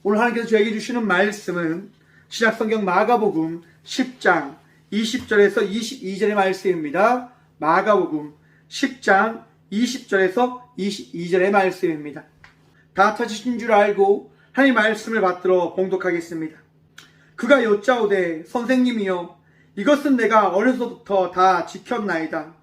오늘 하나님께서 저에게 주시는 말씀은 신약성경 마가복음 10장 20절에서 22절의 말씀입니다. 마가복음 10장 20절에서 22절의 말씀입니다. 다 찾으신 줄 알고 하나님 말씀을 받들어 봉독하겠습니다. 그가 여짜오되 선생님이여 이것은 내가 어려서부터 다 지켰나이다.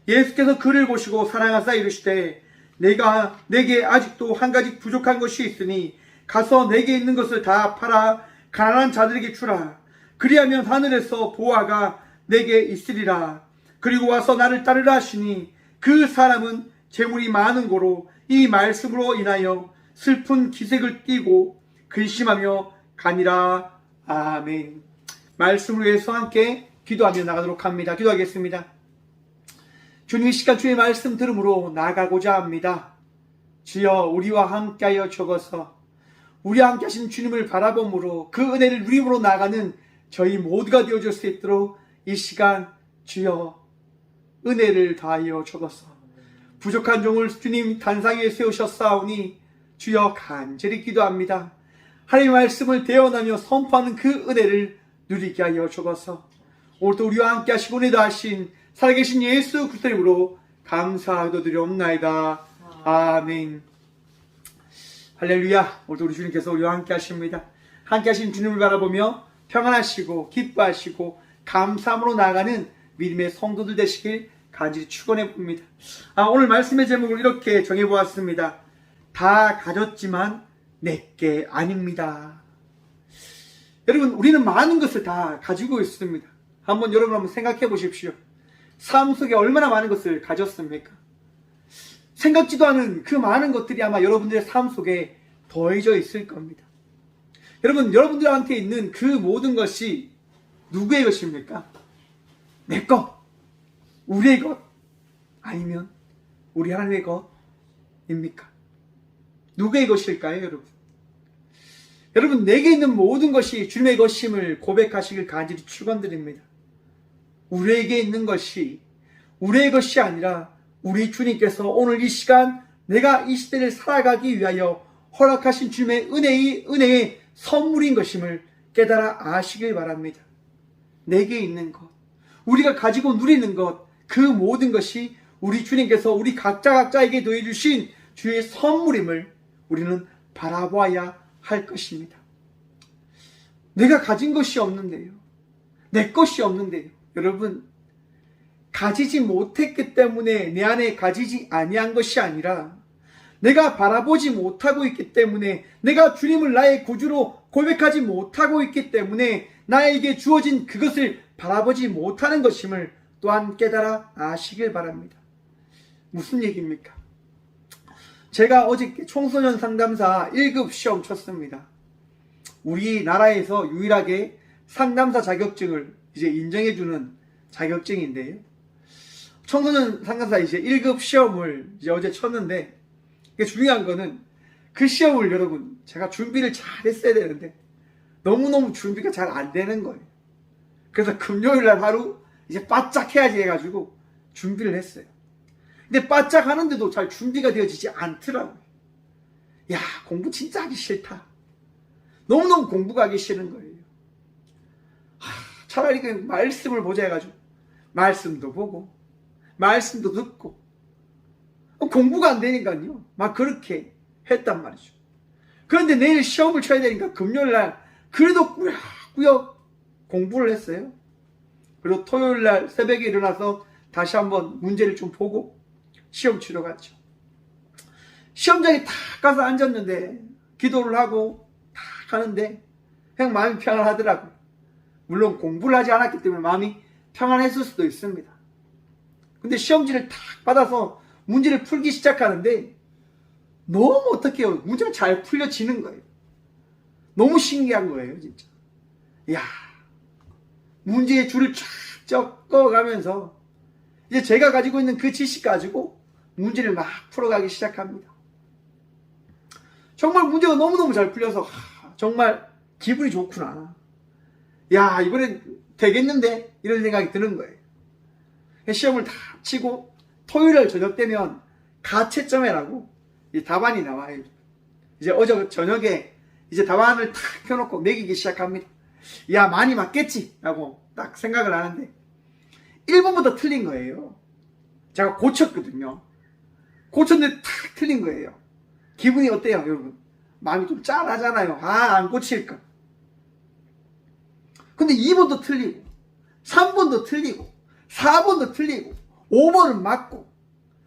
예수께서 그를 보시고 사랑하사 이르시되 내게 아직도 한 가지 부족한 것이 있으니 가서 내게 있는 것을 다 팔아 가난한 자들에게 주라. 그리하면 하늘에서 보화가 내게 있으리라. 그리고 와서 나를 따르라 하시니 그 사람은 재물이 많은 고로 이 말씀으로 인하여 슬픈 기색을 띠고 근심하며 가니라. 아멘. 말씀을 위해서 함께 기도하며 나가도록 합니다. 기도하겠습니다. 주님, 이 시간 주의 말씀 들음으로 나가고자 합니다. 주여, 우리와 함께하여 적어서 우리와 함께 하신 주님을 바라봄으로 그 은혜를 누림으로 나가는 저희 모두가 되어줄 수 있도록 이 시간 주여 은혜를 다하여 적어서 부족한 종을 주님 단상 위에 세우셨사오니 주여 간절히 기도합니다. 하나님의 말씀을 대언하며 선포하는 그 은혜를 누리게 하여 적어서 오늘도 우리와 함께 하시고 은혜 더하신 살아계신 예수 그리스도 이름으로 감사하고 드리옵나이다. 아멘. 할렐루야. 오늘도 우리 주님께서 우리와 함께 하십니다. 함께 하신 주님을 바라보며 평안하시고 기뻐하시고 감사함으로 나아가는 믿음의 성도들 되시길 간절히 축원해 봅니다. 오늘 말씀의 제목을 이렇게 정해보았습니다. 다 가졌지만 내게 아닙니다. 여러분, 우리는 많은 것을 다 가지고 있습니다. 여러분 한번 생각해 보십시오. 삶 속에 얼마나 많은 것을 가졌습니까? 생각지도 않은 그 많은 것들이 아마 여러분들의 삶 속에 더해져 있을 겁니다. 여러분들한테 있는 그 모든 것이 누구의 것입니까? 내 것, 우리의 것, 아니면 우리 하나님의 것입니까? 누구의 것일까요, 여러분, 내게 있는 모든 것이 주님의 것임을 고백하시길 간절히 축원드립니다. 우리에게 있는 것이 우리의 것이 아니라 우리 주님께서 오늘 이 시간 내가 이 시대를 살아가기 위하여 허락하신 주님의 은혜의 선물인 것임을 깨달아 아시길 바랍니다. 내게 있는 것, 우리가 가지고 누리는 것, 그 모든 것이 우리 주님께서 우리 각자에게 더해주신 주의 선물임을 우리는 바라보아야 할 것입니다. 내가 가진 것이 없는데요, 내 것이 없는데요, 여러분, 가지지 못했기 때문에 내 안에 가지지 아니한 것이 아니라 내가 바라보지 못하고 있기 때문에, 내가 주님을 나의 구주로 고백하지 못하고 있기 때문에 나에게 주어진 그것을 바라보지 못하는 것임을 또한 깨달아 아시길 바랍니다. 무슨 얘기입니까? 제가 어저께 청소년 상담사 1급 시험 쳤습니다. 우리나라에서 유일하게 상담사 자격증을 이제 인정해주는 자격증인데요. 청소년 상담사 이제 1급 시험을 이제 어제 쳤는데, 중요한 거는 그 시험을 여러분, 제가 준비를 잘 했어야 되는데 너무너무 준비가 잘 안 되는 거예요. 그래서 금요일날 하루 이제 바짝 해야지 해가지고 준비를 했어요. 근데 바짝 하는데도 잘 준비가 되어지지 않더라고요. 야, 공부 진짜 하기 싫다. 너무너무 공부가 하기 싫은 거예요. 차라리 그냥 말씀을 보자 해가지고 말씀도 보고 말씀도 듣고 공부가 안 되니까요, 막 그렇게 했단 말이죠. 그런데 내일 시험을 쳐야 되니까 금요일날 그래도 꾸역꾸역 공부를 했어요. 그리고 토요일날 새벽에 일어나서 다시 한번 문제를 좀 보고 시험 치러 갔죠. 시험장에 탁 가서 앉았는데 기도를 하고 탁 하는데 그냥 마음이 평안하더라고요. 물론 공부를 하지 않았기 때문에 마음이 평안했을 수도 있습니다. 근데 시험지를 탁 받아서 문제를 풀기 시작하는데 너무 어떡해요, 문제가 잘 풀려지는 거예요. 너무 신기한 거예요, 진짜. 이야, 문제의 줄을 쫙 섞어가면서 이제 제가 가지고 있는 그 지식 가지고 문제를 막 풀어가기 시작합니다. 정말 문제가 너무너무 잘 풀려서 정말 기분이 좋구나. 야, 이번엔 되겠는데? 이런 생각이 드는 거예요. 시험을 다 치고 토요일 저녁 되면 가채점이라고 답안이 나와요. 이제 어제 저녁에 이제 답안을 탁 펴놓고 매기기 시작합니다. 야, 많이 맞겠지 라고 딱 생각을 하는데 1번부터 틀린 거예요. 제가 고쳤거든요. 고쳤는데 탁 틀린 거예요. 기분이 어때요, 여러분? 마음이 좀 짠하잖아요. 아, 안 고칠까? 근데 2번도 틀리고 3번도 틀리고 4번도 틀리고 5번은 맞고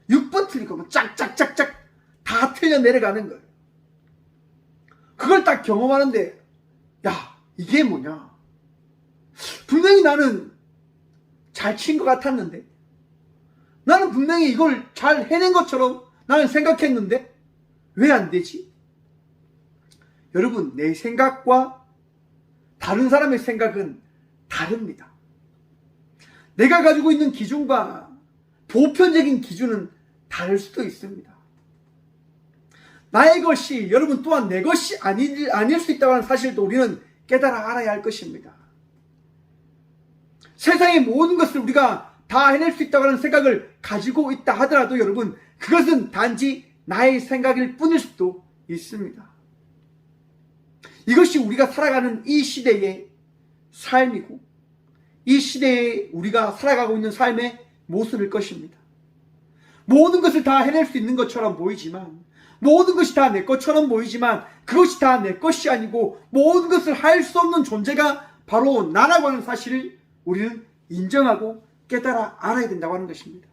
6번 틀리고 짝짝짝짝 다 틀려 내려가는 거예요. 그걸 딱 경험하는데 야, 이게 뭐냐? 분명히 나는 잘 친 것 같았는데, 나는 분명히 이걸 잘 해낸 것처럼 나는 생각했는데 왜 안 되지? 여러분, 내 생각과 다른 사람의 생각은 다릅니다. 내가 가지고 있는 기준과 보편적인 기준은 다를 수도 있습니다. 나의 것이 여러분 또한 내 것이 아닐 수 있다는 사실도 우리는 깨달아 알아야 할 것입니다. 세상의 모든 것을 우리가 다 해낼 수 있다고 하는 생각을 가지고 있다 하더라도 여러분, 그것은 단지 나의 생각일 뿐일 수도 있습니다. 이것이 우리가 살아가는 이 시대의 삶이고 이 시대에 우리가 살아가고 있는 삶의 모습일 것입니다. 모든 것을 다 해낼 수 있는 것처럼 보이지만, 모든 것이 다 내 것처럼 보이지만 그것이 다 내 것이 아니고 모든 것을 할 수 없는 존재가 바로 나라고 하는 사실을 우리는 인정하고 깨달아 알아야 된다고 하는 것입니다.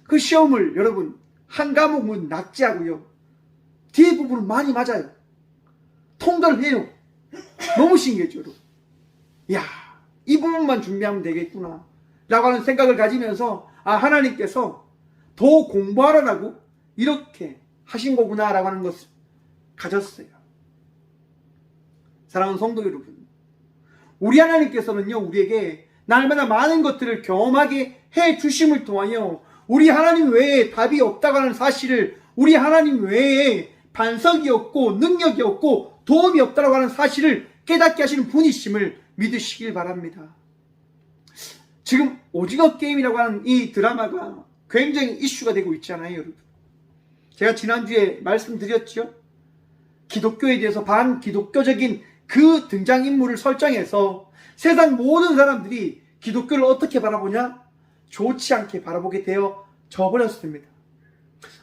그 시험을 여러분 한 과목은 납치하고요, 뒤에 부분은 많이 맞아요. 통달을 해요. 너무 신기했죠, 여러분. 이야, 이 부분만 준비하면 되겠구나 라고 하는 생각을 가지면서 하나님께서 더 공부하라고 이렇게 하신 거구나 라고 하는 것을 가졌어요. 사랑하는 성도 여러분, 우리 하나님께서는요, 우리에게 날마다 많은 것들을 경험하게 해 주심을 통하여 우리 하나님 외에 답이 없다고 하는 사실을, 우리 하나님 외에 반석이 없고 능력이 없고 도움이 없다고 하는 사실을 깨닫게 하시는 분이심을 믿으시길 바랍니다. 지금 오징어 게임이라고 하는 이 드라마가 굉장히 이슈가 되고 있잖아요, 여러분. 제가 지난주에 말씀드렸죠. 기독교에 대해서 반기독교적인 그 등장인물을 설정해서 세상 모든 사람들이 기독교를 어떻게 바라보냐? 좋지 않게 바라보게 되어 져버렸습니다.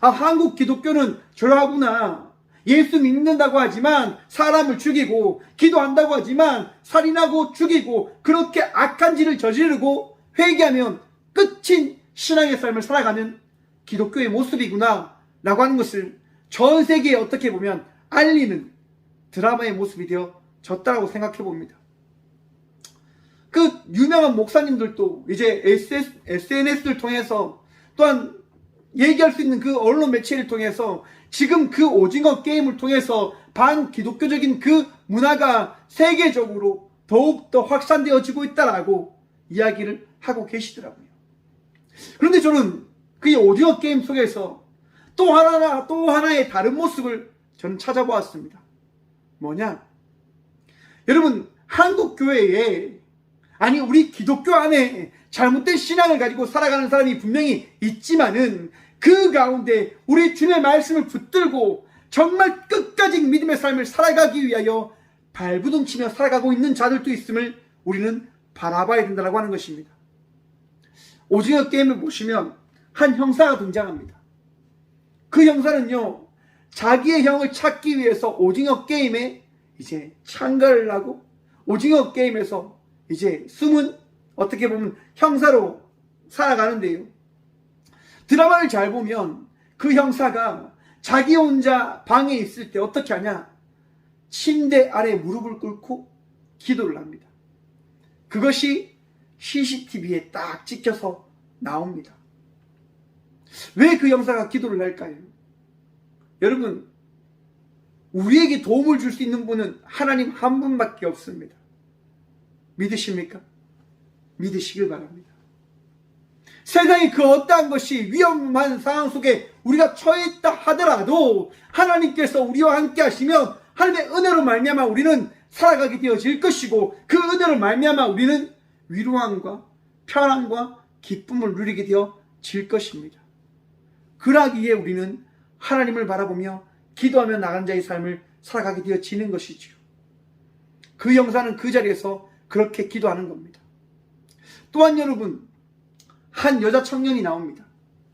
한국 기독교는 저러하구나. 예수 믿는다고 하지만 사람을 죽이고, 기도한다고 하지만 살인하고 죽이고, 그렇게 악한 짓을 저지르고 회개하면 끝인 신앙의 삶을 살아가는 기독교의 모습이구나 라고 하는 것을 전 세계에 어떻게 보면 알리는 드라마의 모습이 되어졌다고 생각해 봅니다. 그 유명한 목사님들도 이제 SNS를 통해서, 또한 얘기할 수 있는 그 언론 매체를 통해서 지금 그 오징어 게임을 통해서 반기독교적인 그 문화가 세계적으로 더욱더 확산되어지고 있다라고 이야기를 하고 계시더라고요. 그런데 저는 그 오징어 게임 속에서 또 하나의 다른 모습을 저는 찾아보았습니다. 뭐냐? 여러분, 한국 교회에, 아니 우리 기독교 안에 잘못된 신앙을 가지고 살아가는 사람이 분명히 있지만은 그 가운데 우리 주님의 말씀을 붙들고 정말 끝까지 믿음의 삶을 살아가기 위하여 발부둥치며 살아가고 있는 자들도 있음을 우리는 바라봐야 된다고 하는 것입니다. 오징어 게임을 보시면 한 형사가 등장합니다. 그 형사는요, 자기의 형을 찾기 위해서 오징어 게임에 이제 참가를 하고 오징어 게임에서 이제 숨은, 어떻게 보면 형사로 살아가는데요. 드라마를 잘 보면 그 형사가 자기 혼자 방에 있을 때 어떻게 하냐? 침대 아래 무릎을 꿇고 기도를 합니다. 그것이 CCTV에 딱 찍혀서 나옵니다. 왜 그 형사가 기도를 할까요? 여러분, 우리에게 도움을 줄 수 있는 분은 하나님 한 분밖에 없습니다. 믿으십니까? 믿으시길 바랍니다. 세상에 그 어떠한 것이 위험한 상황 속에 우리가 처해 있다 하더라도 하나님께서 우리와 함께 하시면 하나님의 은혜로 말미암아 우리는 살아가게 되어질 것이고, 그 은혜로 말미암아 우리는 위로함과 편안과 기쁨을 누리게 되어질 것입니다. 그러기에 우리는 하나님을 바라보며 기도하며 나간 자의 삶을 살아가게 되어지는 것이지요. 그 영사는 그 자리에서 그렇게 기도하는 겁니다. 또한 여러분, 한 여자 청년이 나옵니다.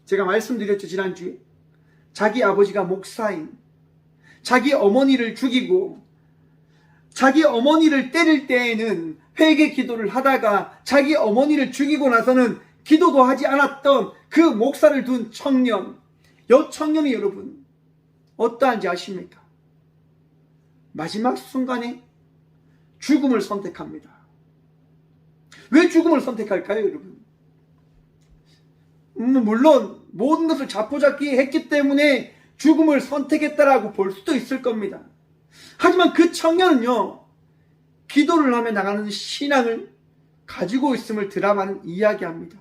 제가 말씀드렸죠, 지난주에. 자기 아버지가 목사인, 자기 어머니를 죽이고 자기 어머니를 때릴 때에는 회개 기도를 하다가 자기 어머니를 죽이고 나서는 기도도 하지 않았던 그 목사를 둔 청년, 여 청년이 여러분 어떠한지 아십니까? 마지막 순간에 죽음을 선택합니다. 왜 죽음을 선택할까요, 여러분? 물론 모든 것을 자포자기 했기 때문에 죽음을 선택했다라고 볼 수도 있을 겁니다. 하지만 그 청년은요, 기도를 하며 나가는 신앙을 가지고 있음을 드라마는 이야기합니다.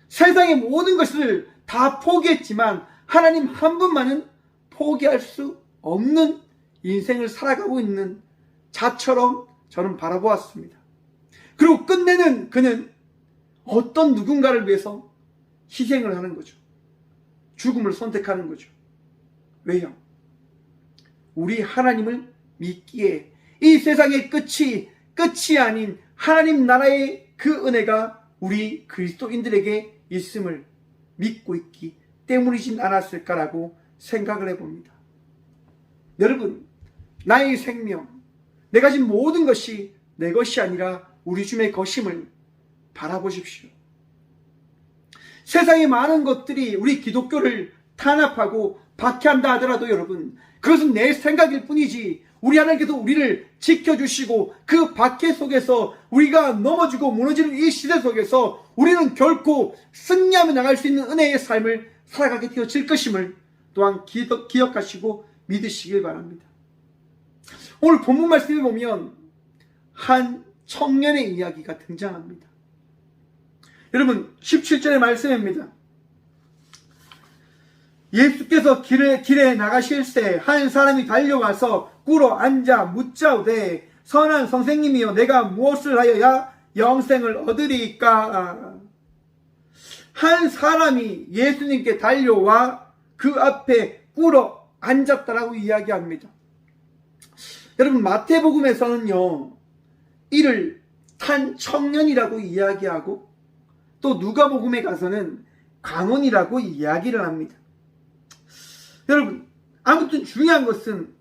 세상의 모든 것을 다 포기했지만 하나님 한 분만은 포기할 수 없는 인생을 살아가고 있는 자처럼 저는 바라보았습니다. 그리고 끝내는 그는 어떤 누군가를 위해서 희생을 하는 거죠. 죽음을 선택하는 거죠. 왜요? 우리 하나님을 믿기에 이 세상의 끝이 아닌 하나님 나라의 그 은혜가 우리 그리스도인들에게 있음을 믿고 있기 때문이진 않았을까라고 생각을 해봅니다. 여러분, 나의 생명, 내가 가진 모든 것이 내 것이 아니라 우리 주의 것임을 바라보십시오. 세상의 많은 것들이 우리 기독교를 탄압하고 박해한다 하더라도 여러분, 그것은 내 생각일 뿐이지 우리 하나님께서 우리를 지켜주시고 그 박해 속에서 우리가 넘어지고 무너지는 이 시대 속에서 우리는 결코 승리하며 나갈 수 있는 은혜의 삶을 살아가게 되어질 것임을 또한 기억하시고 믿으시길 바랍니다. 오늘 본문 말씀에 보면 한 청년의 이야기가 등장합니다. 여러분, 17절의 말씀입니다. 예수께서 길에 나가실새 한 사람이 달려와서 꿇어 앉아 묻자오되 선한 선생님이여 내가 무엇을 하여야 영생을 얻으리까? 한 사람이 예수님께 달려와 그 앞에 꿇어 앉았다라고 이야기합니다. 여러분, 마태복음에서는요, 이를 탄 청년이라고 이야기하고 또 누가복음에 가서는 강원이라고 이야기를 합니다. 여러분, 아무튼 중요한 것은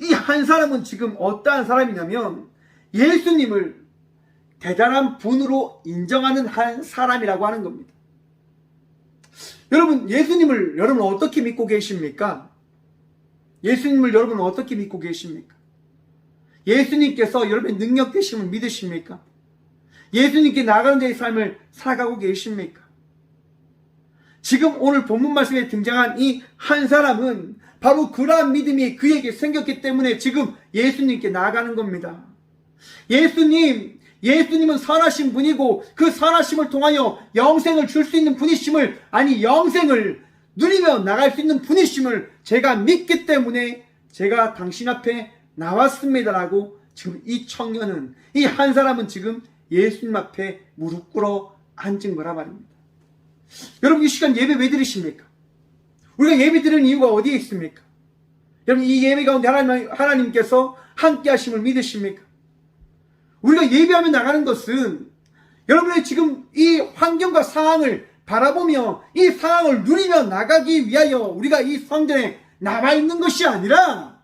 이 한 사람은 지금 어떠한 사람이냐면 예수님을 대단한 분으로 인정하는 한 사람이라고 하는 겁니다. 여러분, 예수님을 여러분 어떻게 믿고 계십니까? 예수님을 여러분 어떻게 믿고 계십니까? 예수님께서 여러분의 능력 되심을 믿으십니까? 예수님께 나가는 자의 삶을 살아가고 계십니까? 지금 오늘 본문 말씀에 등장한 이 한 사람은 바로 그러한 믿음이 그에게 생겼기 때문에 지금 예수님께 나아가는 겁니다. 예수님은 선하신 분이고 그 선하심을 통하여 영생을 줄 수 있는 분이심을, 아니 영생을 누리며 나갈 수 있는 분이심을 제가 믿기 때문에 제가 당신 앞에 나왔습니다라고 지금 이 청년은, 이 한 사람은 지금 예수님 앞에 무릎 꿇어 앉은 거라 말입니다. 여러분, 이 시간 예배 왜 드리십니까? 우리가 예배 드리는 이유가 어디에 있습니까? 여러분, 이 예배 가운데 하나님께서 함께 하심을 믿으십니까? 우리가 예배하며 나가는 것은 여러분의 지금 이 환경과 상황을 바라보며 이 상황을 누리며 나가기 위하여 우리가 이 성전에 남아있는 것이 아니라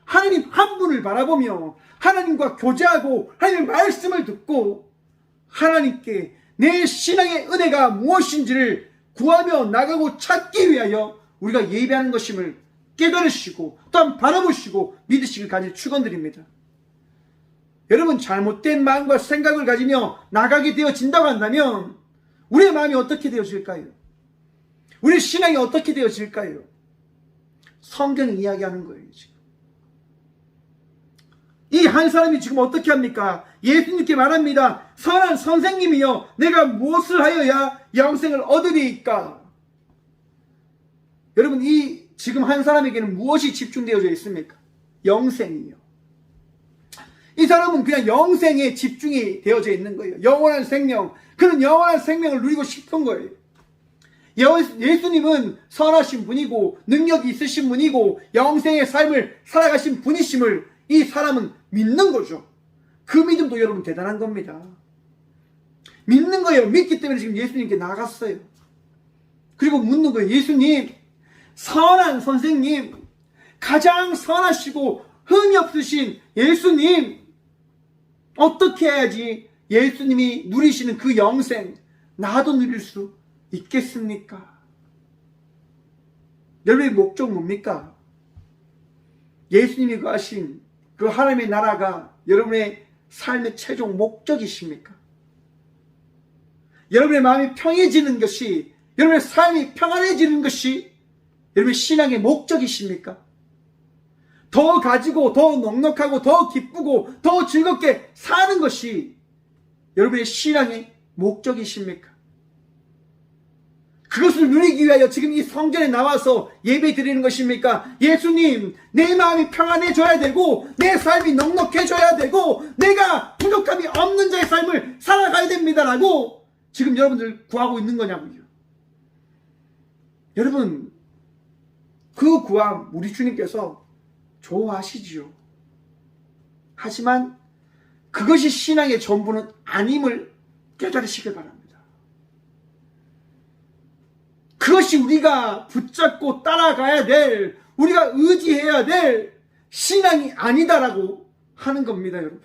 하나님 한 분을 바라보며 하나님과 교제하고 하나님의 말씀을 듣고 하나님께 내 신앙의 은혜가 무엇인지를 구하며 나가고 찾기 위하여 우리가 예배하는 것임을 깨달으시고 또한 바라보시고 믿으시길 간절히 축원드립니다. 여러분, 잘못된 마음과 생각을 가지며 나가게 되어진다고 한다면 우리의 마음이 어떻게 되어질까요? 우리의 신앙이 어떻게 되어질까요? 성경이 이야기하는 거예요. 지금 이 한 사람이 지금 어떻게 합니까? 예수님께 말합니다. 선한 선생님이여 내가 무엇을 하여야 영생을 얻으리까? 여러분, 이 지금 한 사람에게는 무엇이 집중되어져 있습니까? 영생이요. 이 사람은 그냥 영생에 집중이 되어져 있는 거예요. 영원한 생명. 그는 영원한 생명을 누리고 싶은 거예요. 예수님은 선하신 분이고 능력이 있으신 분이고 영생의 삶을 살아가신 분이심을 이 사람은 믿는 거죠. 그 믿음도 여러분 대단한 겁니다. 믿는 거예요. 믿기 때문에 지금 예수님께 나갔어요. 그리고 묻는 거예요. 예수님, 선한 선생님, 가장 선하시고 흠이 없으신 예수님, 어떻게 해야지 예수님이 누리시는 그 영생 나도 누릴 수 있겠습니까? 여러분의 목적 뭡니까? 예수님이 하신 그 하나님의 나라가 여러분의 삶의 최종 목적이십니까? 여러분의 마음이 평해지는 것이, 여러분의 삶이 평안해지는 것이 여러분의 신앙의 목적이십니까? 더 가지고 더 넉넉하고 더 기쁘고 더 즐겁게 사는 것이 여러분의 신앙의 목적이십니까? 그것을 누리기 위하여 지금 이 성전에 나와서 예배 드리는 것입니까? 예수님, 내 마음이 평안해져야 되고 내 삶이 넉넉해져야 되고 내가 부족함이 없는 자의 삶을 살아가야 됩니다라고 지금 여러분들 구하고 있는 거냐고요. 여러분, 그 구함 우리 주님께서 좋아하시지요. 하지만 그것이 신앙의 전부는 아님을 깨달으시길 바랍니다. 그것이 우리가 붙잡고 따라가야 될, 우리가 의지해야 될 신앙이 아니다라고 하는 겁니다, 여러분.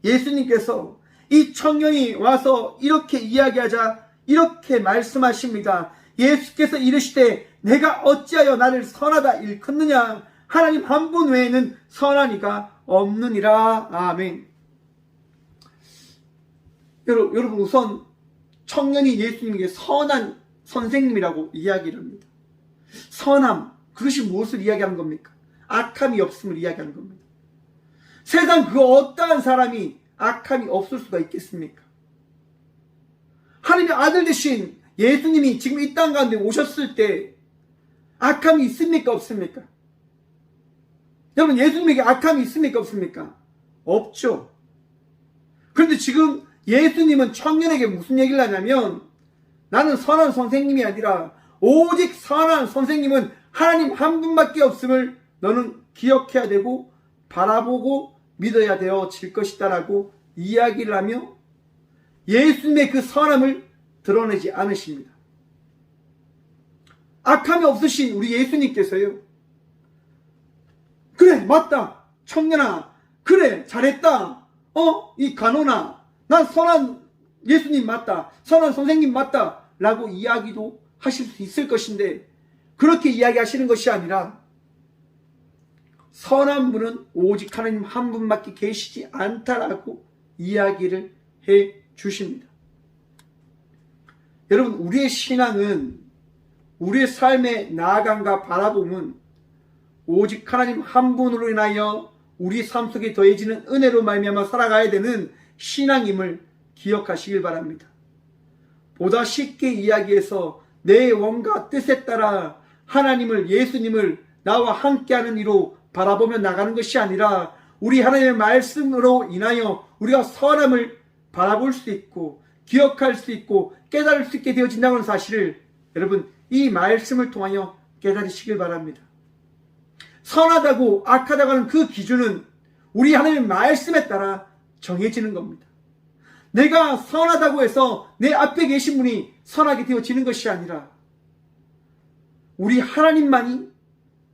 예수님께서 이 청년이 와서 이렇게 이야기하자 이렇게 말씀하십니다. 예수께서 이르시되 내가 어찌하여 나를 선하다 일컫느냐? 하나님 한 분 외에는 선한 이가 없느니라. 아멘. 여러분, 우선 청년이 예수님에게 선한 선생님이라고 이야기를 합니다. 선함, 그것이 무엇을 이야기하는 겁니까? 악함이 없음을 이야기하는 겁니다. 세상 그 어떠한 사람이 악함이 없을 수가 있겠습니까? 하나님의 아들 되신 예수님이 지금 이 땅 가운데 오셨을 때 악함이 있습니까? 없습니까? 여러분, 예수님에게 악함이 있습니까? 없습니까? 없죠. 그런데 지금 예수님은 청년에게 무슨 얘기를 하냐면, 나는 선한 선생님이 아니라 오직 선한 선생님은 하나님 한 분밖에 없음을 너는 기억해야 되고 바라보고 믿어야 되어질 것이다 라고 이야기를 하며 예수님의 그 선함을 드러내지 않으십니다. 악함이 없으신 우리 예수님께서요, 그래 맞다 청년아, 그래 잘했다, 이 간호나, 난 선한 예수님 맞다, 선한 선생님 맞다 라고 이야기도 하실 수 있을 것인데, 그렇게 이야기하시는 것이 아니라 선한 분은 오직 하나님 한 분밖에 계시지 않다라고 이야기를 해 주십니다. 여러분, 우리의 신앙은, 우리의 삶의 나아감과 바라봄은 오직 하나님 한 분으로 인하여 우리 삶 속에 더해지는 은혜로 말미암아 살아가야 되는 신앙임을 기억하시길 바랍니다. 보다 쉽게 이야기해서 내 원과 뜻에 따라 하나님을, 예수님을 나와 함께하는 이로 바라보며 나가는 것이 아니라 우리 하나님의 말씀으로 인하여 우리가 선함을 바라볼 수 있고 기억할 수 있고 깨달을 수 있게 되어진다는 하는 사실을 여러분, 이 말씀을 통하여 깨달으시길 바랍니다. 선하다고 악하다고 하는 그 기준은 우리 하나님의 말씀에 따라 정해지는 겁니다. 내가 선하다고 해서 내 앞에 계신 분이 선하게 되어지는 것이 아니라 우리 하나님만이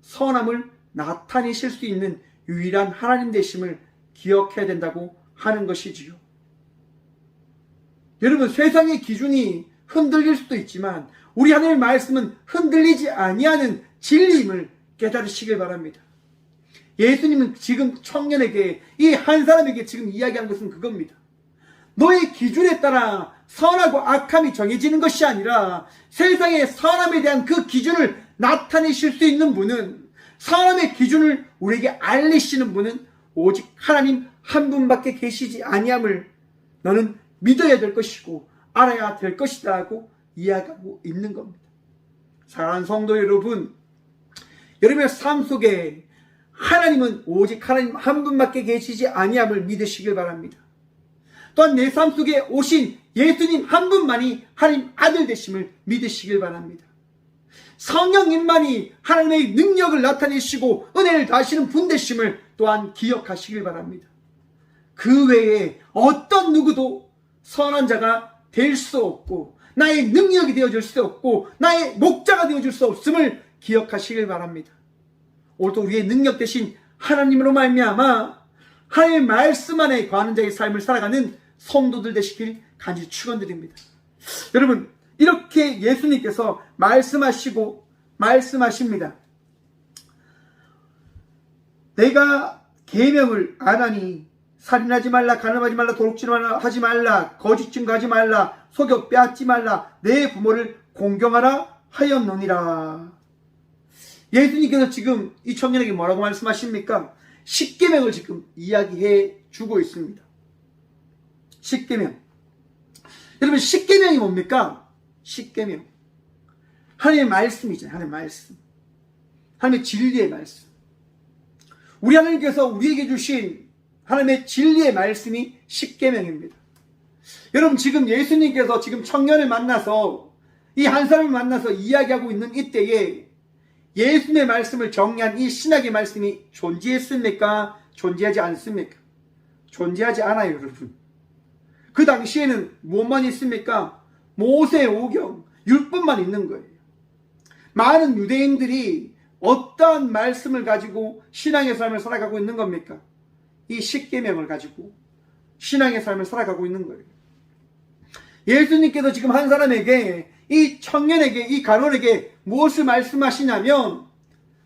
선함을 나타내실 수 있는 유일한 하나님 되심을 기억해야 된다고 하는 것이지요. 여러분, 세상의 기준이 흔들릴 수도 있지만 우리 하나님의 말씀은 흔들리지 아니하는 진리임을 깨달으시길 바랍니다. 예수님은 지금 청년에게, 이 한 사람에게 지금 이야기하는 것은 그겁니다. 너의 기준에 따라 선하고 악함이 정해지는 것이 아니라 세상의 선함에 대한 그 기준을 나타내실 수 있는 분은, 선함의 기준을 우리에게 알리시는 분은 오직 하나님 한 분밖에 계시지 아니함을 너는 믿어야 될 것이고 알아야 될 것이다 라고 이야기하고 있는 겁니다. 사랑하는 성도 여러분, 여러분의 삶 속에 하나님은 오직 하나님 한 분밖에 계시지 아니함을 믿으시길 바랍니다. 또한 내 삶 속에 오신 예수님 한 분만이 하나님 아들 되심을 믿으시길 바랍니다. 성령님만이 하나님의 능력을 나타내시고 은혜를 다하시는 분 되심을 또한 기억하시길 바랍니다. 그 외에 어떤 누구도 선한 자가 될 수 없고 나의 능력이 되어줄 수 없고 나의 목자가 되어줄 수 없음을 기억하시길 바랍니다. 오늘도 우리의 능력 대신 하나님으로 말미암아 하나님의 말씀 안에 거하는 자의 삶을 살아가는 성도들 되시길 간절히 축원드립니다. 여러분, 이렇게 예수님께서 말씀하십니다. 내가 계명을 안 하니 살인하지 말라, 간음하지 말라, 도둑질하지 말라, 거짓 증거하지 말라, 속여 빼앗지 말라, 내 부모를 공경하라 하였느니라. 예수님께서 지금 이 청년에게 뭐라고 말씀하십니까? 십계명을 지금 이야기해 주고 있습니다. 십계명. 여러분, 십계명이 뭡니까? 십계명. 하나님의 말씀이잖아요. 하나님의 말씀. 하나님의 진리의 말씀. 우리 하나님께서 우리에게 주신 하나님의 진리의 말씀이 십계명입니다. 여러분, 지금 예수님께서 지금 청년을 만나서 이 한 사람을 만나서 이야기하고 있는 이때에 예수님의 말씀을 정리한 이 신약의 말씀이 존재했습니까? 존재하지 않습니까? 존재하지 않아요, 여러분. 그 당시에는 무엇만 있습니까? 모세 오경, 율법만 있는 거예요. 많은 유대인들이 어떠한 말씀을 가지고 신앙의 삶을 살아가고 있는 겁니까? 이 십계명을 가지고 신앙의 삶을 살아가고 있는 거예요. 예수님께서 지금 한 사람에게, 이 청년에게, 이 간원에게 무엇을 말씀하시냐면,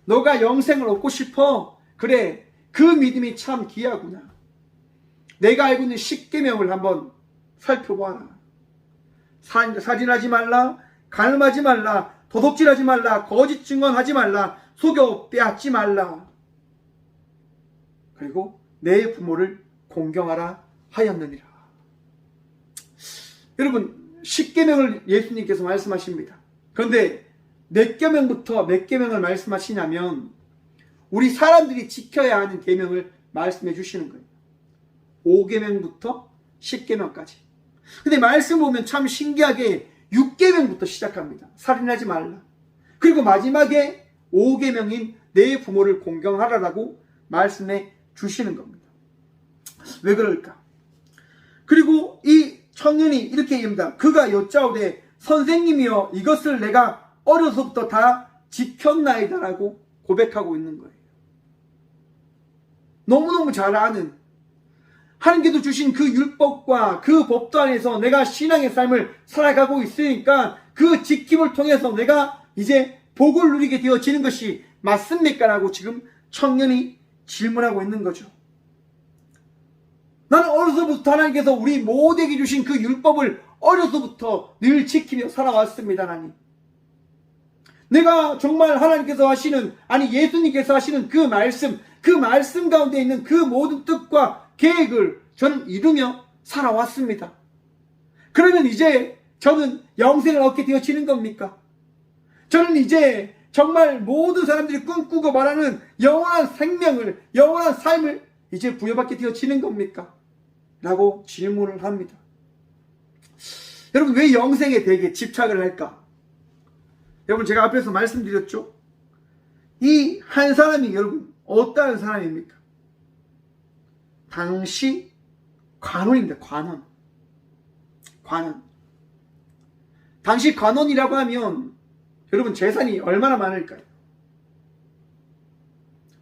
너가 영생을 얻고 싶어? 그래, 그 믿음이 참 귀하구나. 내가 알고 있는 십계명을 한번 살펴봐라. 살인하지 말라, 간음하지 말라, 도둑질하지 말라, 거짓 증언하지 말라, 속여 빼앗지 말라. 그리고 내 부모를 공경하라 하였느니라. 여러분, 십계명을 예수님께서 말씀하십니다. 그런데 몇 계명부터 몇 계명을 말씀하시냐면 우리 사람들이 지켜야 하는 계명을 말씀해 주시는 거예요. 5계명부터 10계명까지. 근데 말씀 보면 참 신기하게 6계명부터 시작합니다. 살인하지 말라. 그리고 마지막에 5계명인 내 부모를 공경하라라고 말씀해 주시는 겁니다. 왜 그럴까? 그리고 이 청년이 이렇게 얘기합니다. 그가 여짜오되 선생님이여, 이것을 내가 어려서부터 다 지켰나이다라고 고백하고 있는 거예요. 너무너무 잘 아는, 하나님께서 주신 그 율법과 그 법도 안에서 내가 신앙의 삶을 살아가고 있으니까 그 지킴을 통해서 내가 이제 복을 누리게 되어지는 것이 맞습니까? 라고 지금 청년이 질문하고 있는 거죠. 나는 어려서부터 하나님께서 우리 모두에게 주신 그 율법을 어려서부터 늘 지키며 살아왔습니다. 하나님, 내가 정말 하나님께서 하시는, 아니 예수님께서 하시는 그 말씀 가운데 있는 그 모든 뜻과 계획을 저는 이루며 살아왔습니다. 그러면 이제 저는 영생을 얻게 되어지는 겁니까? 저는 이제 정말 모든 사람들이 꿈꾸고 말하는 영원한 생명을, 영원한 삶을 이제 부여받게 되어지는 겁니까? 라고 질문을 합니다. 여러분, 왜 영생에 되게 집착을 할까? 여러분, 제가 앞에서 말씀드렸죠? 이 한 사람이 여러분 어떠한 사람입니까? 당시 관원입니다. 관원. 당시 관원이라고 하면 여러분 재산이 얼마나 많을까요?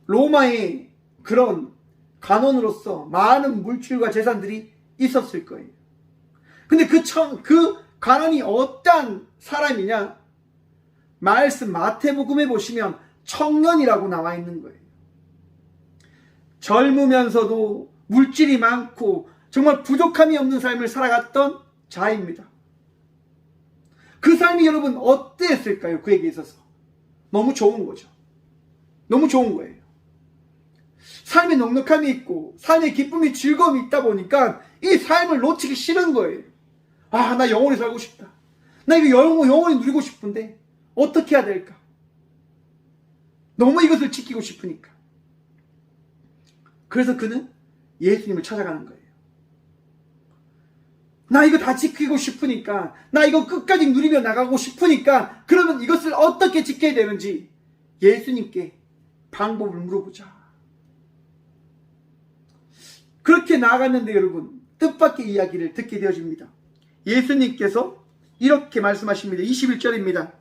로마의 그런 관원으로서 많은 물질과 재산들이 있었을 거예요. 근데 그 관원이 어떠한 사람이냐? 말씀 마태복음에 보시면 청년이라고 나와 있는 거예요. 젊으면서도 물질이 많고 정말 부족함이 없는 삶을 살아갔던 자입니다. 그 삶이 여러분 어땠을까요? 그에게 있어서 너무 좋은 거죠. 너무 좋은 거예요. 삶에 넉넉함이 있고 삶의 기쁨이, 즐거움이 있다 보니까 이 삶을 놓치기 싫은 거예요. 아, 나 영원히 살고 싶다. 나 이거 영원히 누리고 싶은데 어떻게 해야 될까? 너무 이것을 지키고 싶으니까. 그래서 그는 예수님을 찾아가는 거예요. 나 이거 다 지키고 싶으니까, 나 이거 끝까지 누리며 나가고 싶으니까, 그러면 이것을 어떻게 지켜야 되는지 예수님께 방법을 물어보자. 그렇게 나아갔는데 여러분, 뜻밖의 이야기를 듣게 되어집니다. 예수님께서 이렇게 말씀하십니다. 21절입니다.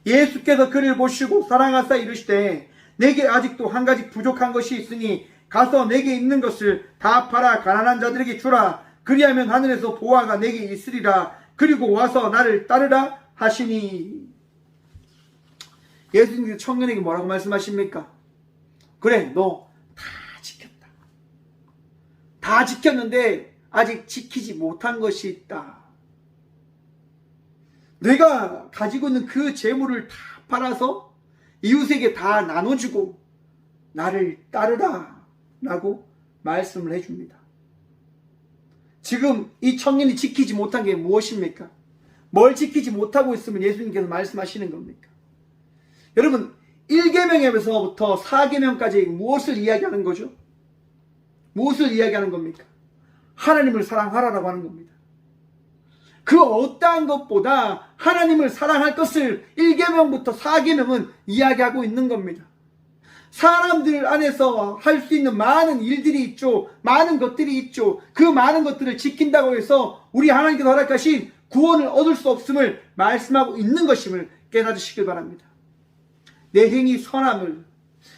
예수께서 그를 보시고 사랑하사 이르시되 내게 아직도 한 가지 부족한 것이 있으니 가서 내게 있는 것을 다 팔아 가난한 자들에게 주라. 그리하면 하늘에서 보화가 내게 있으리라. 그리고 와서 나를 따르라 하시니. 예수님께서 청년에게 뭐라고 말씀하십니까? 그래, 너 다 지켰다. 다 지켰는데 아직 지키지 못한 것이 있다. 내가 가지고 있는 그 재물을 다 팔아서 이웃에게 다 나눠주고 나를 따르라 라고 말씀을 해줍니다. 지금 이 청년이 지키지 못한 게 무엇입니까? 뭘 지키지 못하고 있으면 예수님께서 말씀하시는 겁니까? 여러분, 1계명에서부터 4계명까지 무엇을 이야기하는 거죠? 무엇을 이야기하는 겁니까? 하나님을 사랑하라라고 하는 겁니다. 그 어떠한 것보다 하나님을 사랑할 것을 1계명부터 4계명은 이야기하고 있는 겁니다. 사람들 안에서 할 수 있는 많은 일들이 있죠. 많은 것들이 있죠. 그 많은 것들을 지킨다고 해서 우리 하나님께서 허락하신 구원을 얻을 수 없음을 말씀하고 있는 것임을 깨달으시길 바랍니다. 내 행위 선함을,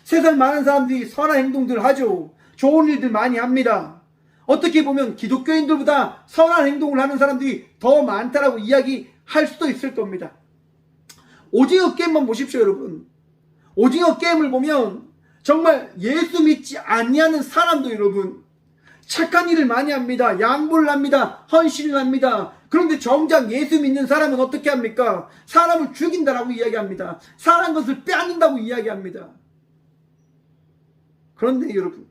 세상 많은 사람들이 선한 행동들을 하죠. 좋은 일들 많이 합니다. 어떻게 보면 기독교인들보다 선한 행동을 하는 사람들이 더 많다라고 이야기할 수도 있을 겁니다. 오징어 게임만 보십시오, 여러분. 오징어 게임을 보면 정말 예수 믿지 아니하는 사람도 여러분 착한 일을 많이 합니다. 양보를 합니다. 헌신을 합니다. 그런데 정작 예수 믿는 사람은 어떻게 합니까? 사람을 죽인다라고 이야기합니다. 사람 것을 빼앗는다고 이야기합니다. 그런데 여러분,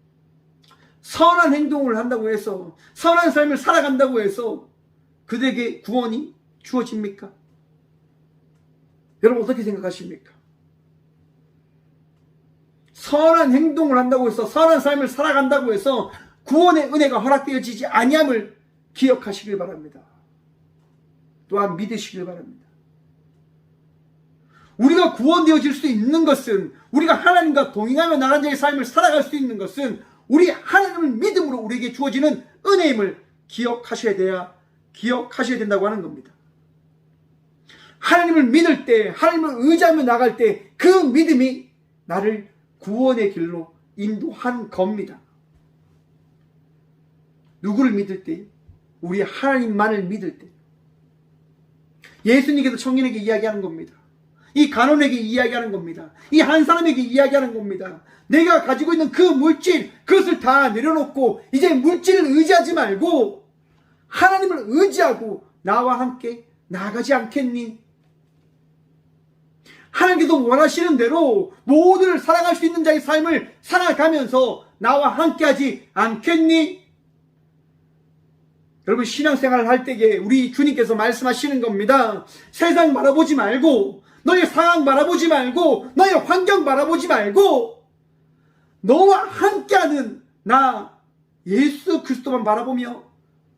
선한 행동을 한다고 해서, 선한 삶을 살아간다고 해서 그들에게 구원이 주어집니까? 여러분 어떻게 생각하십니까? 선한 행동을 한다고 해서, 선한 삶을 살아간다고 해서 구원의 은혜가 허락되어지지 아니함을 기억하시길 바랍니다. 또한 믿으시길 바랍니다. 우리가 구원되어질 수 있는 것은, 우리가 하나님과 동행하며 나가는 자의 삶을 살아갈 수 있는 것은 우리 하나님을 믿음으로 우리에게 주어지는 은혜임을 기억하셔야 된다고 하는 겁니다. 하나님을 믿을 때, 하나님을 의지하며 나갈 때 그 믿음이 나를 구원의 길로 인도한 겁니다. 누구를 믿을 때? 우리 하나님만을 믿을 때. 예수님께서 청년에게 이야기하는 겁니다. 이 간원에게 이야기하는 겁니다. 이 한 사람에게 이야기하는 겁니다. 내가 가지고 있는 그 물질, 그것을 다 내려놓고 이제 물질을 의지하지 말고 하나님을 의지하고 나와 함께 나아가지 않겠니? 하나님께서 원하시는 대로 모두를 사랑할 수 있는 자의 삶을 살아가면서 나와 함께하지 않겠니? 여러분, 신앙생활을 할 때에 우리 주님께서 말씀하시는 겁니다. 세상 바라보지 말고, 너의 상황 바라보지 말고, 너의 환경 바라보지 말고 너와 함께하는 나 예수 그리스도만 바라보며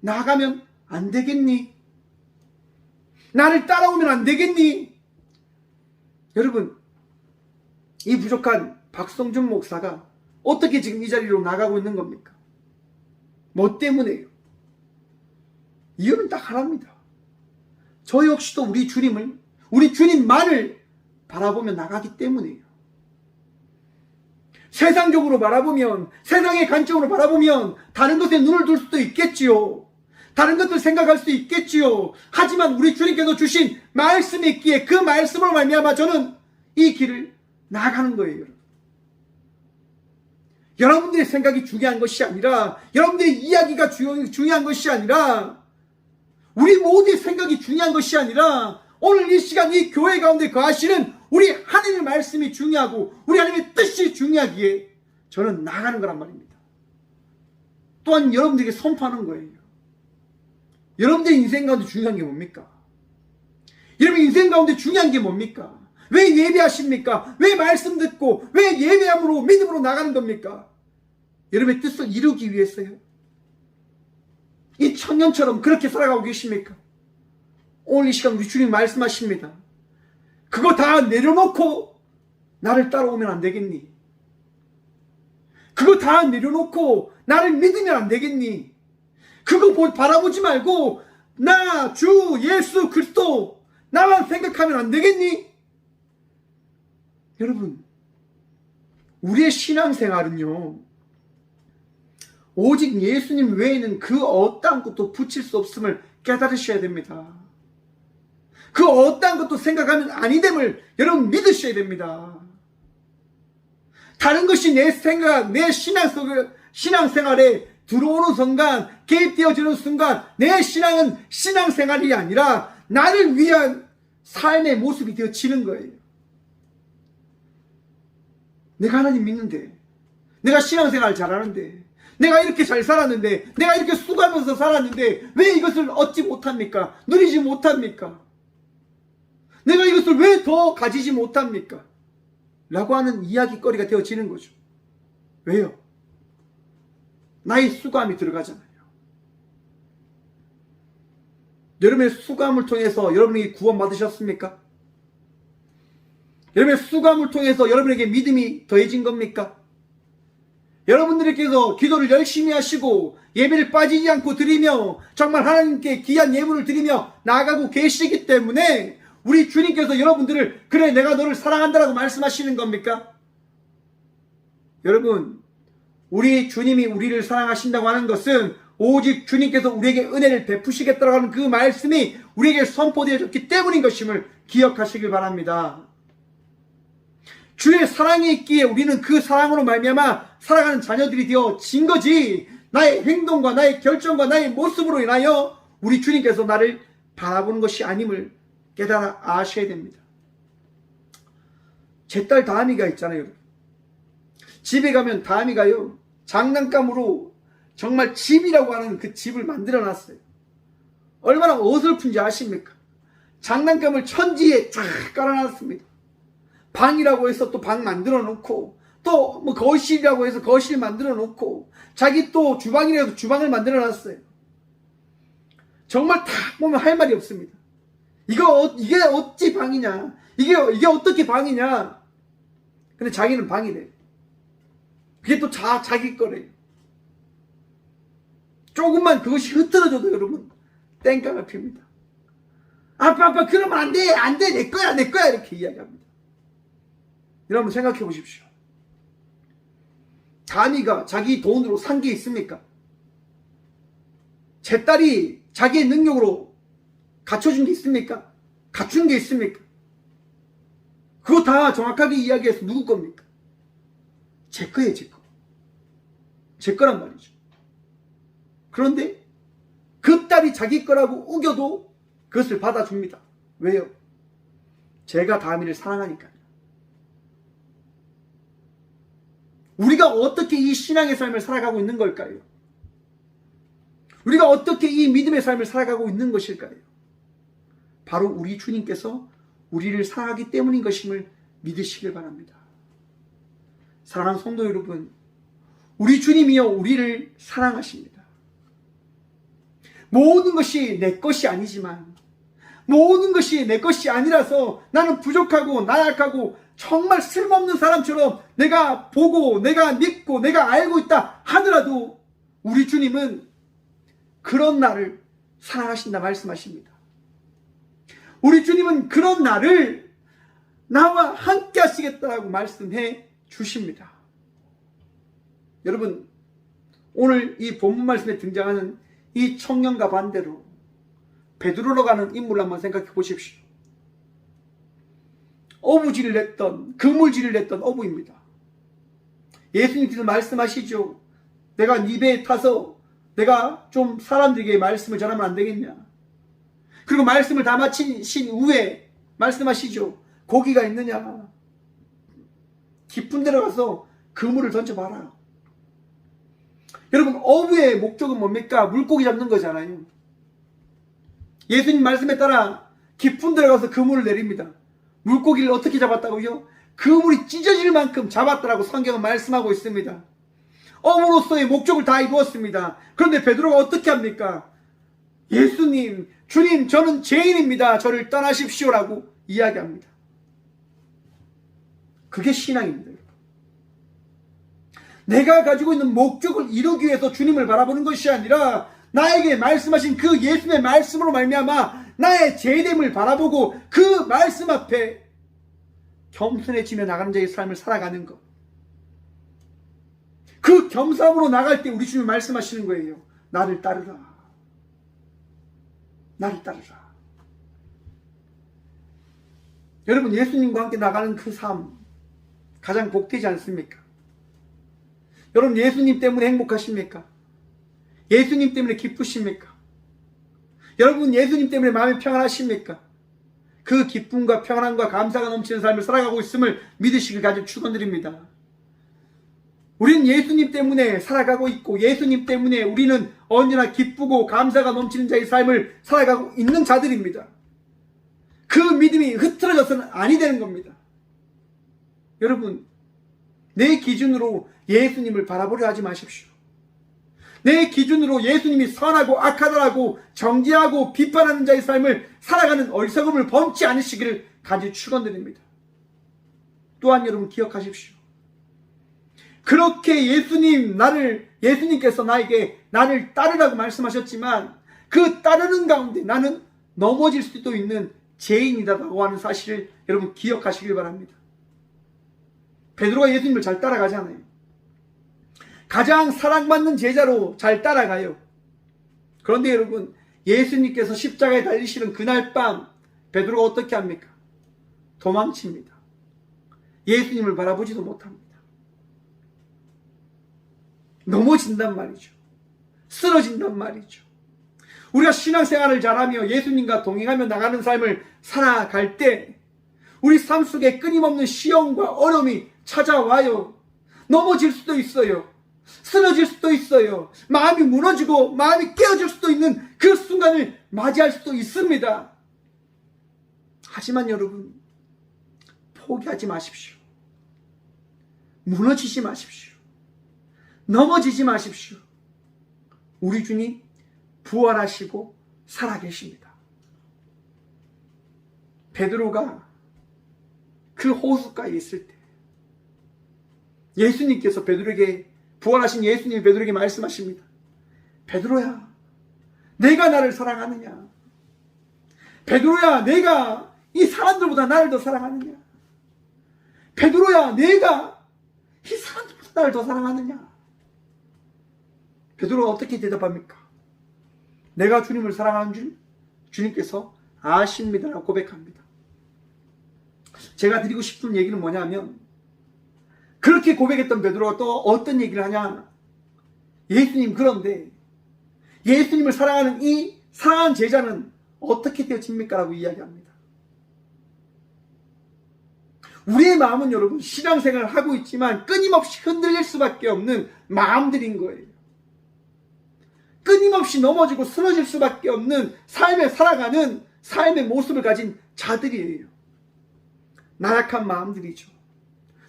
나아가면 안 되겠니? 나를 따라오면 안 되겠니? 여러분, 이 부족한 박성준 목사가 어떻게 지금 이 자리로 나가고 있는 겁니까? 뭐 때문에요? 이유는 딱 하나입니다. 저 역시도 우리 주님만을 바라보며 나가기 때문이에요. 세상적으로 바라보면, 세상의 관점으로 바라보면 다른 것에 눈을 둘 수도 있겠지요. 다른 것들 생각할 수 있겠지요. 하지만 우리 주님께서 주신 말씀이 있기에 그 말씀으로 말미암아 저는 이 길을 나아가는 거예요. 여러분. 여러분들의 생각이 중요한 것이 아니라, 여러분들의 이야기가 중요한 것이 아니라, 우리 모두의 생각이 중요한 것이 아니라 오늘 이 시간 이 교회 가운데 거하시는 우리 하나님의 말씀이 중요하고 우리 하나님의 뜻이 중요하기에 저는 나가는 거란 말입니다. 또한 여러분들에게 선포하는 거예요. 여러분들의 인생 가운데 중요한 게 뭡니까? 여러분 인생 가운데 중요한 게 뭡니까? 왜 예배하십니까? 왜 말씀 듣고 왜 예배함으로 믿음으로 나가는 겁니까? 여러분의 뜻을 이루기 위해서요. 이 청년처럼 그렇게 살아가고 계십니까? 오늘 이 시간 우리 주님 말씀하십니다. 그거 다 내려놓고 나를 따라오면 안 되겠니? 그거 다 내려놓고 나를 믿으면 안 되겠니? 그거 바라보지 말고 나 주 예수 그리스도 나만 생각하면 안 되겠니? 여러분, 우리의 신앙생활은요, 오직 예수님 외에는 그 어떠한 것도 붙일 수 없음을 깨달으셔야 됩니다. 그 어떠한 것도 생각하면 아니 됨을 여러분 믿으셔야 됩니다. 다른 것이 내 생각, 내 신앙생활에 들어오는 순간, 개입되어지는 순간 내 신앙은 신앙생활이 아니라 나를 위한 삶의 모습이 되어지는 거예요. 내가 하나님 믿는데, 내가 신앙생활 잘하는데, 내가 이렇게 잘 살았는데, 내가 이렇게 수고하면서 살았는데 왜 이것을 얻지 못합니까? 누리지 못합니까? 내가 이것을 왜 더 가지지 못합니까? 라고 하는 이야기거리가 되어지는 거죠. 왜요? 나의 수고함이 들어가잖아요. 여러분의 수고함을 통해서 여러분에게 구원 받으셨습니까? 여러분의 수고함을 통해서 여러분에게 믿음이 더해진 겁니까? 여러분들께서 기도를 열심히 하시고 예배를 빠지지 않고 드리며 정말 하나님께 귀한 예물을 드리며 나아가고 계시기 때문에 우리 주님께서 여러분들을 그래 내가 너를 사랑한다라고 말씀하시는 겁니까? 여러분, 우리 주님이 우리를 사랑하신다고 하는 것은 오직 주님께서 우리에게 은혜를 베푸시겠다라고 하는 그 말씀이 우리에게 선포되어졌기 때문인 것임을 기억하시길 바랍니다. 주의 사랑이 있기에 우리는 그 사랑으로 말미암아 살아가는 자녀들이 되어진 거지, 나의 행동과 나의 결정과 나의 모습으로 인하여 우리 주님께서 나를 바라보는 것이 아님을 깨달아 아셔야 됩니다. 제 딸 다미가 있잖아요. 집에 가면 다미가요, 장난감으로 정말 집이라고 하는 그 집을 만들어 놨어요. 얼마나 어설픈지 아십니까? 장난감을 천지에 쫙 깔아놨습니다. 방이라고 해서 또 방 만들어 놓고, 또 뭐 거실이라고 해서 거실 만들어 놓고, 자기 또 주방이라고 해서 주방을 만들어 놨어요. 정말 다 보면 할 말이 없습니다. 이게 어찌 방이냐? 이게 어떻게 방이냐? 근데 자기는 방이래. 그게 또 자기 거래요. 조금만 그것이 흐트러져도 여러분 땡깡을 핍니다. 아빠 그러면 안 돼 내 거야 이렇게 이야기합니다. 여러분 생각해 보십시오. 다미가 자기 돈으로 산 게 있습니까? 제 딸이 자기의 능력으로 갖춰준 게 있습니까? 갖춘 게 있습니까? 그거 다 정확하게 이야기해서 누구 겁니까? 제 거예요, 제 거. 제 거란 말이죠. 그런데 그 딸이 자기 거라고 우겨도 그것을 받아줍니다. 왜요? 제가 다미를 사랑하니까요. 우리가 어떻게 이 신앙의 삶을 살아가고 있는 걸까요? 우리가 어떻게 이 믿음의 삶을 살아가고 있는 것일까요? 바로 우리 주님께서 우리를 사랑하기 때문인 것임을 믿으시길 바랍니다. 사랑하는 성도 여러분, 우리 주님이여 우리를 사랑하십니다. 모든 것이 내 것이 아니지만, 모든 것이 내 것이 아니라서 나는 부족하고 나약하고 정말 쓸모없는 사람처럼 내가 보고 내가 믿고 내가 알고 있다 하더라도 우리 주님은 그런 나를 사랑하신다 말씀하십니다. 우리 주님은 그런 나를 나와 함께 하시겠다라고 말씀해 주십니다. 여러분, 오늘 이 본문 말씀에 등장하는 이 청년과 반대로 베드로로 가는 인물을 한번 생각해 보십시오. 어부질을 냈던, 그물질을 냈던 어부입니다. 예수님께서 말씀하시죠. 내가 네 배에 타서 내가 좀 사람들에게 말씀을 전하면 안 되겠냐. 그리고 말씀을 다 마치신 후에 말씀하시죠. 고기가 있느냐. 깊은 데로 가서 그물을 던져봐라. 여러분, 어부의 목적은 뭡니까? 물고기 잡는 거잖아요. 예수님 말씀에 따라 깊은 데로 가서 그물을 내립니다. 물고기를 어떻게 잡았다고요? 그물이 찢어질 만큼 잡았다라고 성경은 말씀하고 있습니다. 어머로서의 목적을 다 이루었습니다. 그런데 베드로가 어떻게 합니까? 예수님, 주님, 저는 죄인입니다. 저를 떠나십시오라고 이야기합니다. 그게 신앙입니다. 내가 가지고 있는 목적을 이루기 위해서 주님을 바라보는 것이 아니라 나에게 말씀하신 그 예수님의 말씀으로 말미암아 나의 죄됨을 바라보고 그 말씀 앞에 겸손해지며 나가는 자의 삶을 살아가는 것. 그 겸손함으로 나갈 때 우리 주님이 말씀하시는 거예요. 나를 따르라. 나를 따르라. 여러분, 예수님과 함께 나가는 그 삶 가장 복되지 않습니까? 여러분, 예수님 때문에 행복하십니까? 예수님 때문에 기쁘십니까? 여러분, 예수님 때문에 마음이 평안하십니까? 그 기쁨과 평안함과 감사가 넘치는 삶을 살아가고 있음을 믿으시길 간절히 축원드립니다. 우리는 예수님 때문에 살아가고 있고 예수님 때문에 우리는 언제나 기쁘고 감사가 넘치는 자의 삶을 살아가고 있는 자들입니다. 그 믿음이 흐트러져서는 아니 되는 겁니다. 여러분, 내 기준으로 예수님을 바라보려 하지 마십시오. 내 기준으로 예수님이 선하고 악하다라고 정죄하고 비판하는 자의 삶을 살아가는 어리석음을 범치 않으시기를 간절히 축원드립니다. 또한 여러분 기억하십시오. 그렇게 예수님께서 나에게 나를 따르라고 말씀하셨지만 그 따르는 가운데 나는 넘어질 수도 있는 죄인이다라고 하는 사실을 여러분 기억하시길 바랍니다. 베드로가 예수님을 잘 따라가잖아요. 가장 사랑받는 제자로 잘 따라가요. 그런데 여러분, 예수님께서 십자가에 달리시는 그날 밤 베드로가 어떻게 합니까? 도망칩니다. 예수님을 바라보지도 못합니다. 넘어진단 말이죠. 쓰러진단 말이죠. 우리가 신앙생활을 잘하며 예수님과 동행하며 나가는 삶을 살아갈 때 우리 삶 속에 끊임없는 시험과 어려움이 찾아와요. 넘어질 수도 있어요. 쓰러질 수도 있어요. 마음이 무너지고 마음이 깨어질 수도 있는 그 순간을 맞이할 수도 있습니다. 하지만 여러분, 포기하지 마십시오. 무너지지 마십시오. 넘어지지 마십시오. 우리 주님 부활하시고 살아계십니다. 베드로가 그 호숫가에 있을 때 예수님께서 부활하신 예수님이 베드로에게 말씀하십니다. 베드로야, 내가 나를 사랑하느냐? 베드로야, 내가 이 사람들보다 나를 더 사랑하느냐? 베드로야, 내가 이 사람들보다 나를 더 사랑하느냐? 베드로가 어떻게 대답합니까? 내가 주님을 사랑하는 줄 주님께서 아십니다라고 고백합니다. 제가 드리고 싶은 얘기는 뭐냐면, 그렇게 고백했던 베드로가 또 어떤 얘기를 하냐? 예수님, 그런데 예수님을 사랑하는 이 사랑하는 제자는 어떻게 되어집니까? 라고 이야기합니다. 우리의 마음은 여러분, 신앙생활을 하고 있지만 끊임없이 흔들릴 수밖에 없는 마음들인 거예요. 끊임없이 넘어지고 쓰러질 수밖에 없는 삶에 살아가는 삶의 모습을 가진 자들이에요. 나약한 마음들이죠.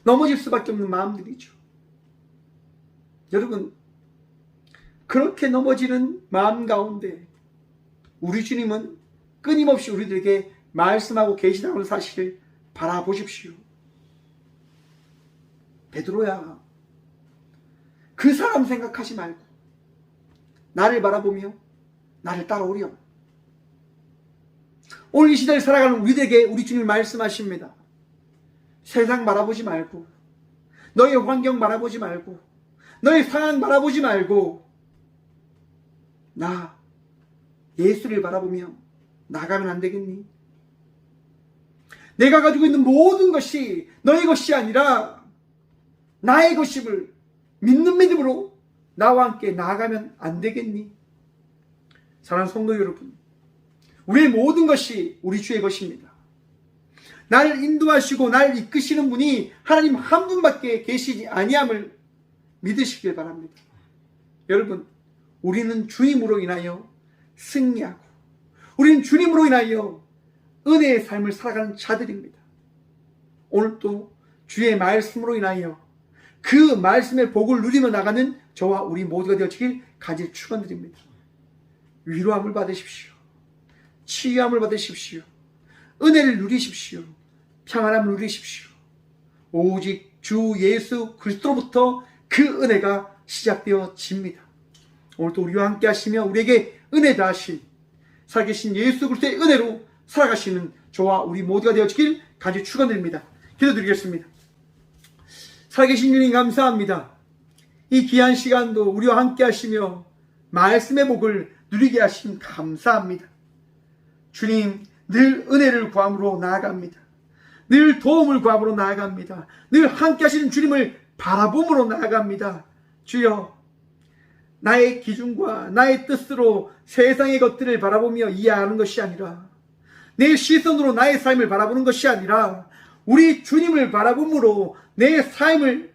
넘어질 수밖에 없는 마음들이죠. 여러분, 그렇게 넘어지는 마음 가운데 우리 주님은 끊임없이 우리들에게 말씀하고 계시다는 사실을 바라보십시오. 베드로야, 그 사람 생각하지 말고 나를 바라보며 나를 따라오렴. 오늘 이 시대를 살아가는 우리들에게 우리 주님이 말씀하십니다. 세상 바라보지 말고, 너의 환경 바라보지 말고, 너의 상황 바라보지 말고, 나 예수를 바라보며 나가면 안 되겠니? 내가 가지고 있는 모든 것이 너의 것이 아니라 나의 것임을 믿는 믿음으로 나와 함께 나아가면 안 되겠니? 사랑하는 성도 여러분, 우리의 모든 것이 우리 주의 것입니다. 나를 인도하시고 나를 이끄시는 분이 하나님 한 분밖에 계시지 아니함을 믿으시길 바랍니다. 여러분, 우리는 주님으로 인하여 승리하고 우리는 주님으로 인하여 은혜의 삶을 살아가는 자들입니다. 오늘도 주의 말씀으로 인하여 그 말씀의 복을 누리며 나가는 저와 우리 모두가 되어지길 간절히 축원드립니다. 위로함을 받으십시오. 치유함을 받으십시오. 은혜를 누리십시오. 평안함을 누리십시오. 오직 주 예수 그리스도로부터 그 은혜가 시작되어집니다. 오늘도 우리와 함께 하시며 우리에게 은혜 다하신 살아계신 예수 그리스도의 은혜로 살아가시는 저와 우리 모두가 되어지길 간절히 축원드립니다. 기도드리겠습니다. 살아계신 주님 감사합니다. 이 귀한 시간도 우리와 함께 하시며 말씀의 복을 누리게 하심 감사합니다. 주님, 늘 은혜를 구함으로 나아갑니다. 늘 도움을 구함으로 나아갑니다. 늘 함께 하시는 주님을 바라봄으로 나아갑니다. 주여, 나의 기준과 나의 뜻으로 세상의 것들을 바라보며 이해하는 것이 아니라 내 시선으로 나의 삶을 바라보는 것이 아니라 우리 주님을 바라봄으로 내 삶을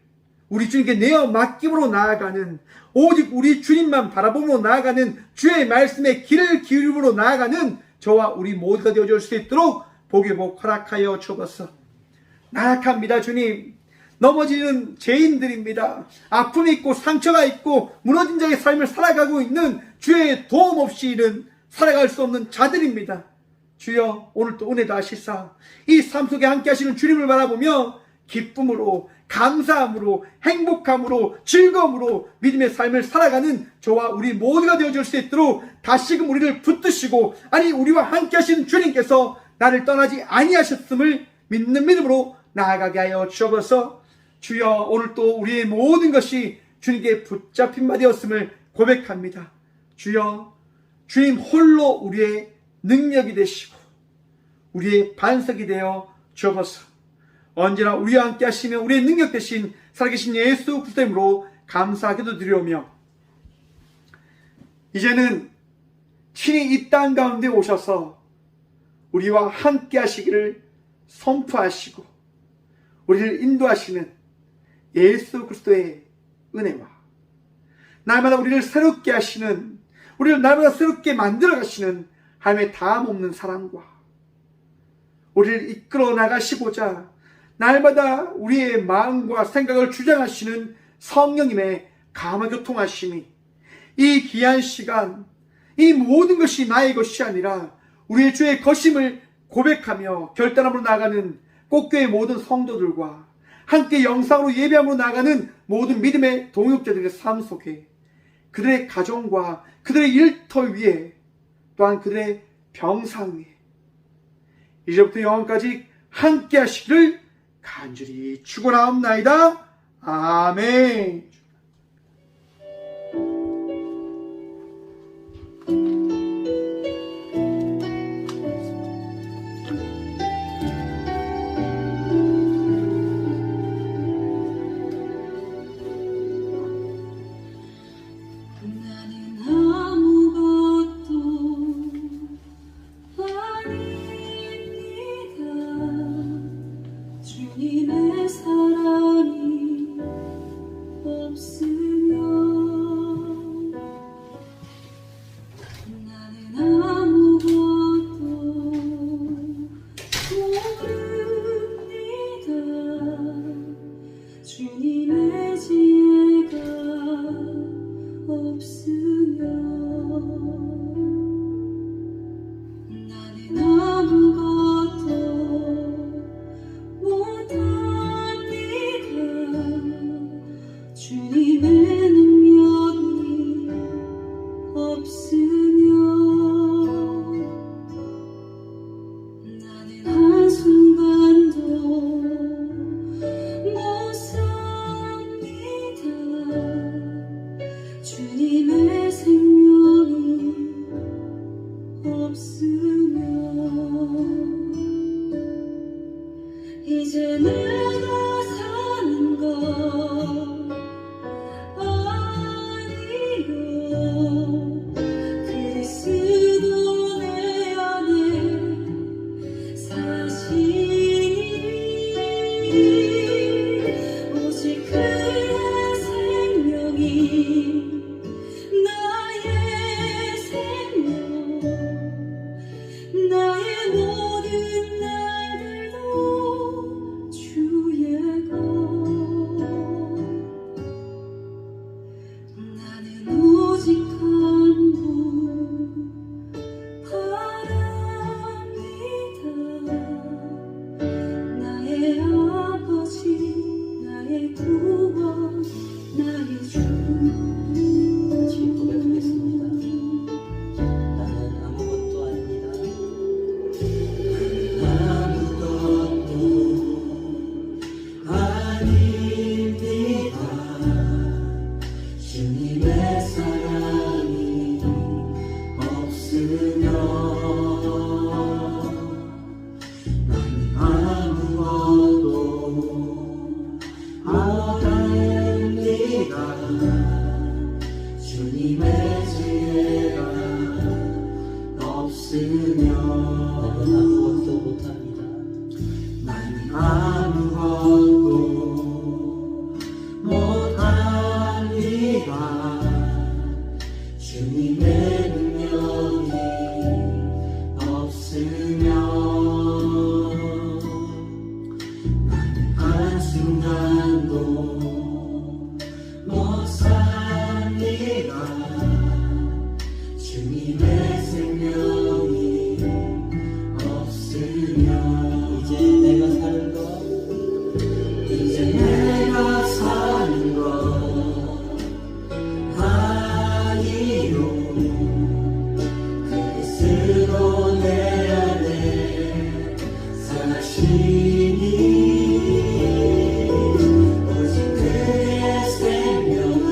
우리 주님께 내어 맡김으로 나아가는, 오직 우리 주님만 바라보므로 나아가는 주의 말씀에 귀를 기울임으로 나아가는 저와 우리 모두가 되어줄 수 있도록 복의 복 허락하여 주옵소서. 나약합니다. 주님, 넘어지는 죄인들입니다. 아픔이 있고 상처가 있고 무너진 자의 삶을 살아가고 있는 주의 도움 없이는 살아갈 수 없는 자들입니다. 주여, 오늘도 은혜 다하시사 이 삶 속에 함께 하시는 주님을 바라보며 기쁨으로, 감사함으로, 행복함으로, 즐거움으로 믿음의 삶을 살아가는 저와 우리 모두가 되어줄 수 있도록 다시금 우리를 붙드시고, 아니 우리와 함께 하시는 주님께서 나를 떠나지 아니하셨음을 믿는 믿음으로 나아가게 하여 주옵소서. 주여, 오늘 또 우리의 모든 것이 주님께 붙잡힌 바 되었음을 고백합니다. 주여, 주님 홀로 우리의 능력이 되시고 우리의 반석이 되어 주옵소서. 언제나 우리와 함께 하시며 우리의 능력 되신 살아계신 예수 그리스도 이름으로 감사하게도 드리오며, 이제는 친히 이 땅 가운데 오셔서 우리와 함께 하시기를 선포하시고 우리를 인도하시는 예수 그리스도의 은혜와 날마다 우리를 새롭게 하시는, 우리를 날마다 새롭게 만들어 가시는 하나님의 다함없는 사랑과 우리를 이끌어 나가시고자 날마다 우리의 마음과 생각을 주장하시는 성령님의 감화교통하심이 이 귀한 시간, 이 모든 것이 나의 것이 아니라 우리의 주의 것임을 고백하며 결단함으로 나아가는 꽃교회 모든 성도들과 함께 영상으로 예배함으로 나아가는 모든 믿음의 동역자들의 삶 속에 그들의 가정과 그들의 일터 위에 또한 그들의 병상 위에 이제부터 영원까지 함께 하시기를 간절히 축원하옵나이다. 아멘. 이제 내가 사는 것 주 같이 고백하겠습니다. 나는 아무것도 아닙니다. 아무것도 아닙니다. 주님의 사랑이 없으면 나는 아무것도 못합니다. 주님의 지혜가 없으면 나는 아무것도 못합니다. 나는 아무것도 못합니다. 주님의 능력이 없으면 나는 한순간도 못 삽니다. 주님의 생명이 없으면 이제 내가 사는 것 이제 내가 사는 것 아니요. 그리스도 내 안에 사시니 오직 그의 생명이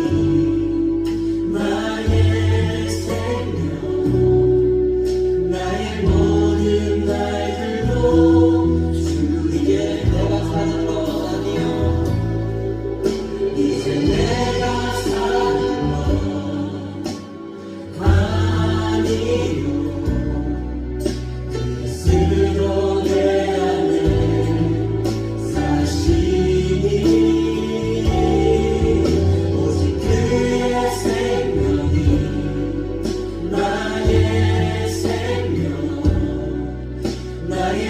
나의 생명 나의 모든 날들로 주에게 내가 사는 것 아니요 이제 내가 사는 것 아니요 그리스도 내 안에 사시니 오직 그의 생명이 나의 생명 나의